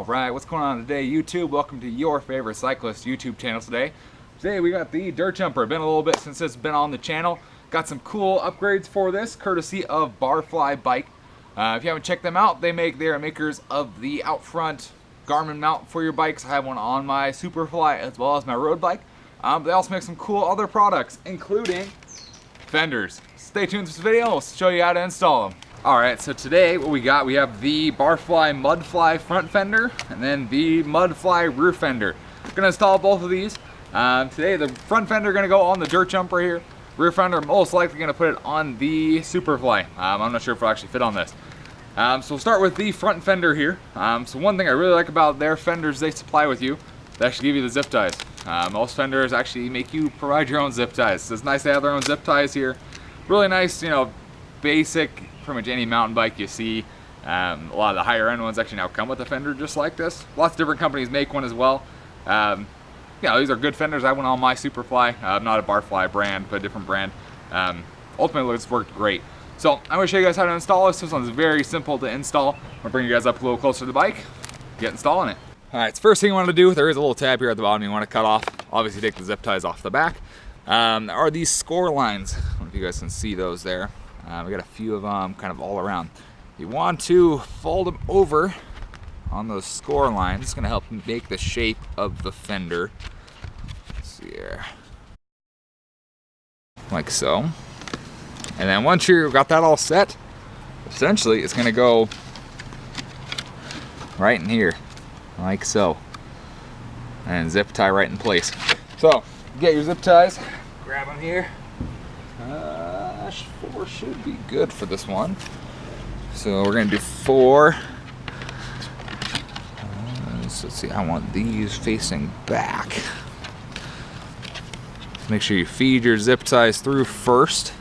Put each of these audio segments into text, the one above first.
Alright, what's going on today, YouTube? Welcome to your favorite cyclist YouTube channel today. Today we got the dirt jumper. Been a little bit since it's been on the channel. Got some cool upgrades for this, courtesy of Barfly Bike. If you haven't checked them out, they are makers of the out front Garmin mount for your bikes. I have one on my Superfly as well as my road bike. They also make some cool other products, including fenders. Stay tuned to this video, we'll show you how to install them. Alright, so today what we have the Barfly Mudfly front fender and then the Mudfly rear fender. I'm gonna install both of these. Today the front fender gonna go on the dirt jumper here. Rear fender most likely gonna put it on the Superfly. I'm not sure if it'll actually fit on this. So we'll start with the front fender here. So one thing I really like about their fenders they supply with you, they actually give you the zip ties. Most fenders actually make you provide your own zip ties. So it's nice to have their own zip ties here. Really nice, you know, basic, pretty much any mountain bike you see. A lot of the higher end ones actually now come with a fender just like this. Lots of different companies make one as well. Yeah, these are good fenders. I went on my Superfly, not a Barfly brand, but a different brand. Ultimately, it's worked great. So I'm going to show you guys how to install this. This one's very simple to install. I'm going to bring you guys up a little closer to the bike, get installing it. Alright, so first thing you want to do, there is a little tab here at the bottom you want to cut off. Obviously take the zip ties off the back. There are these score lines. I don't know if you guys can see those there. We got a few of them kind of all around. You want to fold them over on those score lines. It's going to help make the shape of the fender. Let's see here. Like so. And then once you've got that all set, essentially it's going to go right in here. Like so. And zip tie right in place. So, get your zip ties. Grab them here. 4 should be good for this one. So we're going to do 4. So let's see, I want these facing back. Make sure you feed your zip ties through first.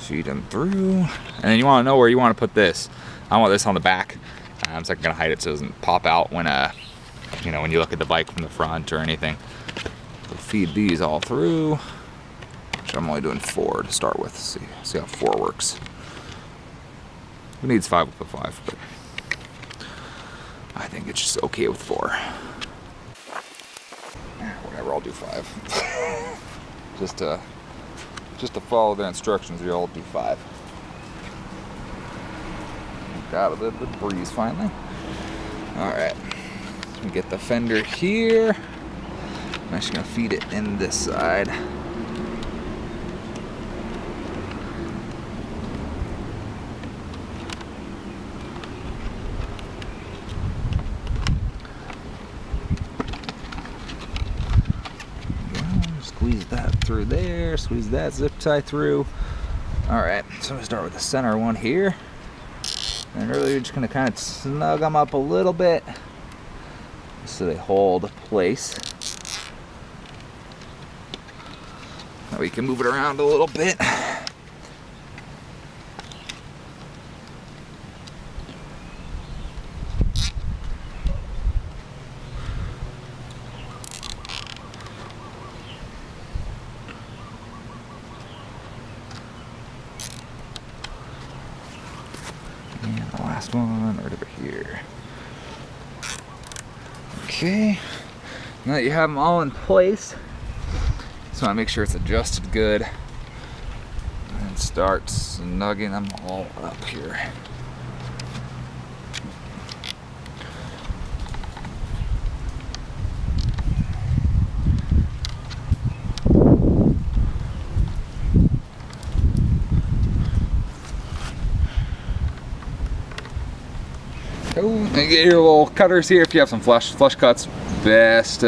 Feed them through. And then you want to know where you want to put this. I want this on the back. So I'm going to hide it so it doesn't pop out when you know, when you look at the bike from the front or anything. So feed these all through. Which I'm only doing 4 to start with. See how 4 works. Who needs 5? We'll put 5, but I think it's just okay with 4. Whatever, I'll do 5. just to follow the instructions, we all do 5. Got a little bit of breeze finally. Alright. So we get the fender here. I'm actually gonna feed it in this side. Squeeze that through there, squeeze that zip tie through. Alright, so we start with the center one here. And really you're just going to kind of snug them up a little bit so they hold place. Now we can move it around a little bit. Last one right over here. Okay, now that you have them all in place, just want to make sure it's adjusted good and start snugging them all up here. And get your little cutters here if you have some flush cuts. Best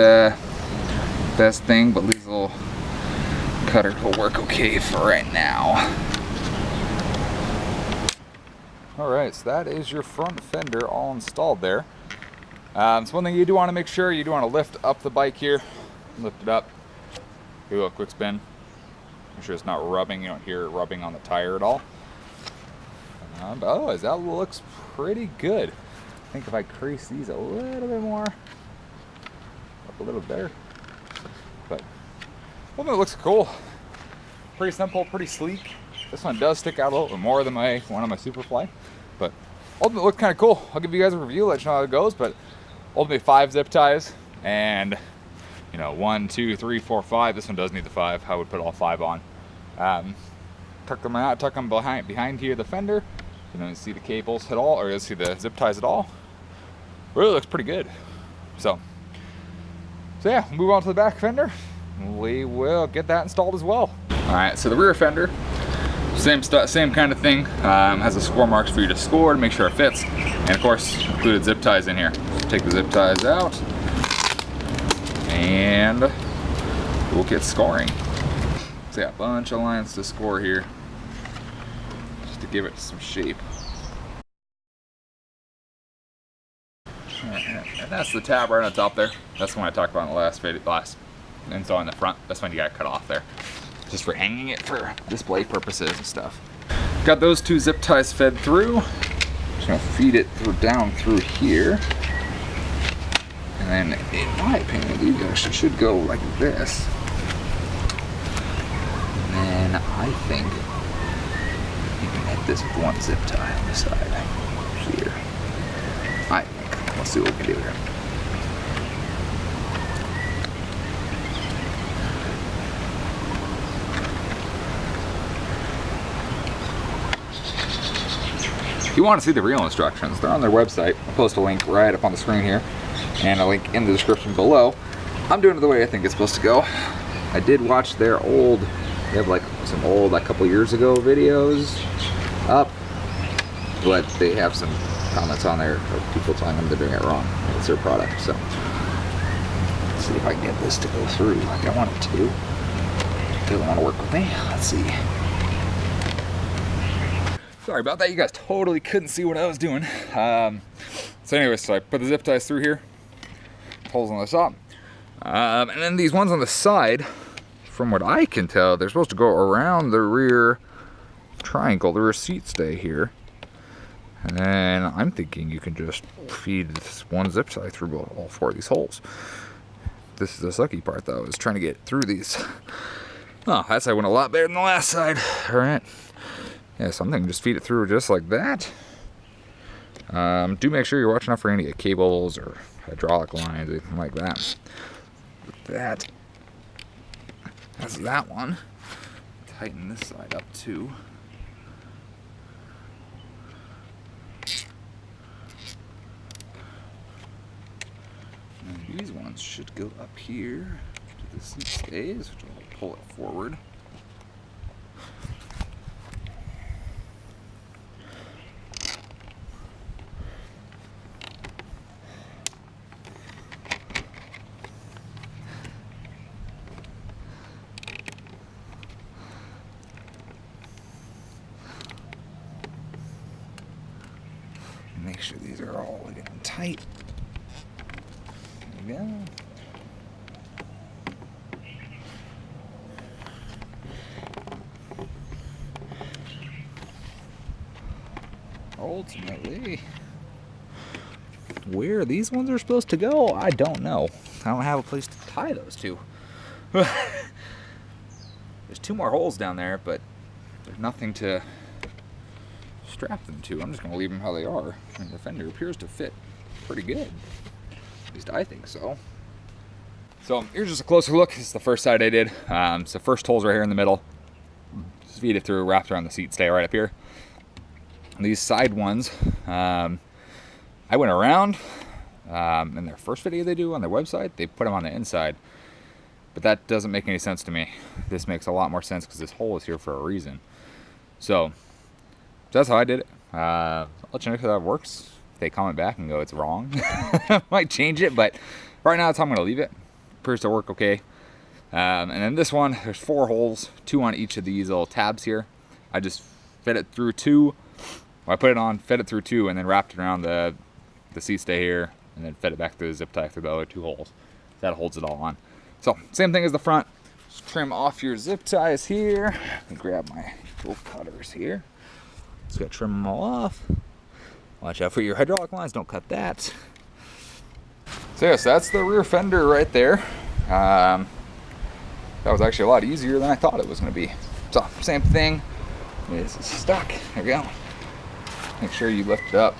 thing, but these little cutters will work okay for right now. Alright, so that is your front fender all installed there. So one thing you do want to make sure, you do want to lift up the bike here. Lift it up. Do a little quick spin. Make sure it's not rubbing, you don't hear it rubbing on the tire at all. But otherwise, that looks pretty good. I think if I crease these a little bit more, up a little better. But well, it looks cool. Pretty simple, pretty sleek. This one does stick out a little bit more than one on my Superfly, but ultimately it looked kind of cool. I'll give you guys a review, let you know how it goes, but ultimately 5 zip ties, and you know, 1, 2, 3, 4, 5. This one does need the 5. I would put all 5 on. Tuck them out, tuck them behind here, the fender. You don't see the cables at all, or you'll see the zip ties at all. Really looks pretty good. So yeah, move on to the back fender. We will get that installed as well. All right, so the rear fender, same kind of thing. Has the score marks for you to score to make sure it fits, and of course included zip ties in here. So take the zip ties out, and we'll get scoring. So yeah, a bunch of lines to score here, just to give it some shape. And that's the tab right on top there. That's the one I talked about in the last install in the front. That's when you got cut off there, just for hanging it for display purposes and stuff. Got those 2 zip ties fed through. Just gonna feed it down through here. And then, in my opinion, these actually should go like this. And then I think you can hit this 1 zip tie on the side here. I think. Let's see what we can do here. If you want to see the real instructions, they're on their website. I'll post a link right up on the screen here, and a link in the description below. I'm doing it the way I think it's supposed to go. I did watch their old, they have like some old, like couple years ago videos up, but they have some comments on there of people telling them they're doing it wrong. It's their product, so let's see if I can get this to go through like I want it to. It doesn't want to work with me. Let's see. Sorry about that, you guys totally couldn't see what I was doing. So anyways, so I put the zip ties through here, holes on the top, and then these ones on the side, from what I can tell, they're supposed to go around the rear triangle, the rear seat stay here. And then I'm thinking you can just feed this 1 zip tie through all 4 of these holes. This is the sucky part though, is trying to get through these. Oh, that side went a lot better than the last side. All right. Yeah, so I'm thinking just feed it through just like that. Do make sure you're watching out for any cables or hydraulic lines, anything like that. That's that one. Tighten this side up too. And these ones should go up here to the seat stays, which will pull it forward. Make sure these are all getting tight. There we go. Ultimately, where these ones are supposed to go, I don't know. I don't have a place to tie those to. There's 2 more holes down there, but there's nothing to strap them to. I'm just going to leave them how they are. And the fender appears to fit pretty good. At least I think so. So here's just a closer look. This is the first side I did. So first hole's right here in the middle. Just feed it through, wrapped around the seat stay right up here. These side ones, I went around in their first video they do on their website, they put them on the inside, but that doesn't make any sense to me. This makes a lot more sense because this hole is here for a reason. So that's how I did it. I'll let you know how that works. If they comment back and go it's wrong, I might change it, but right now that's how I'm going to leave it. Appears to work okay. And then this one, there's 4 holes, 2 on each of these little tabs here. I just fed it through 2. I put it on, fed it through 2, and then wrapped it around the seat stay here, and then fed it back through the zip tie through the other 2 holes. That holds it all on. So same thing as the front. Just trim off your zip ties here. And grab my little cutters here. Just gotta trim them all off. Watch out for your hydraulic lines, don't cut that. So yes, that's the rear fender right there. That was actually a lot easier than I thought it was gonna be. So same thing. This is stuck. There we go. Make sure you lift it up.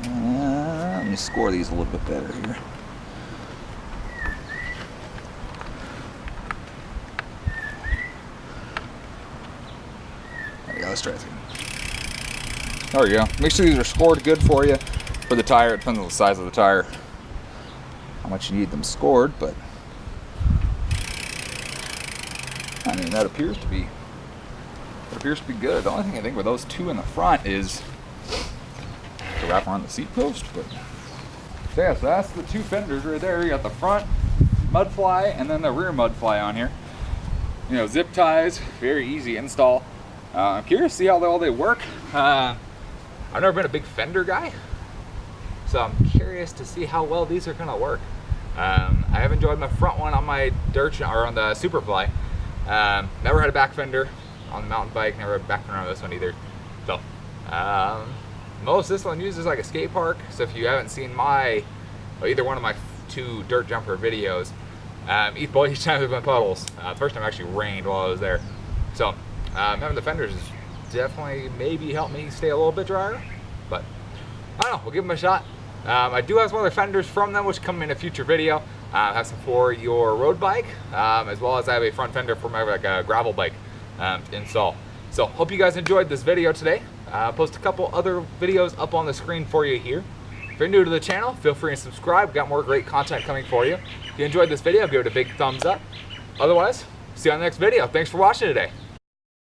Let me score these a little bit better here. There we go, let's try this again. There we go. Make sure these are scored good for you. For the tire, it depends on the size of the tire, how much you need them scored, but I mean, that appears to be good. The only thing I think with those two in the front is to wrap around the seat post, but yeah, so that's the two fenders right there. You got the front mud fly and then the rear mud fly on here. You know, zip ties, very easy install. I'm curious to see how well they work. I've never been a big fender guy, so I'm curious to see how well these are gonna work. I have enjoyed my front one on my on the Superfly. Never had a back fender on the mountain bike, never had a back fender on this one either. So, most this one uses like a skate park. So if you haven't seen either one of my two dirt jumper videos, each time there's been puddles. The first time actually rained while I was there. So, having the fenders is definitely maybe helped me stay a little bit drier, but I don't know, we'll give them a shot. I do have some other fenders from them which come in a future video. I have some for your road bike, as well as I have a front fender for my gravel bike to install. So hope you guys enjoyed this video today. I'll post a couple other videos up on the screen for you here. If you're new to the channel, feel free to subscribe. We've got more great content coming for you. If you enjoyed this video, give it a big thumbs up. Otherwise, see you on the next video. Thanks for watching today.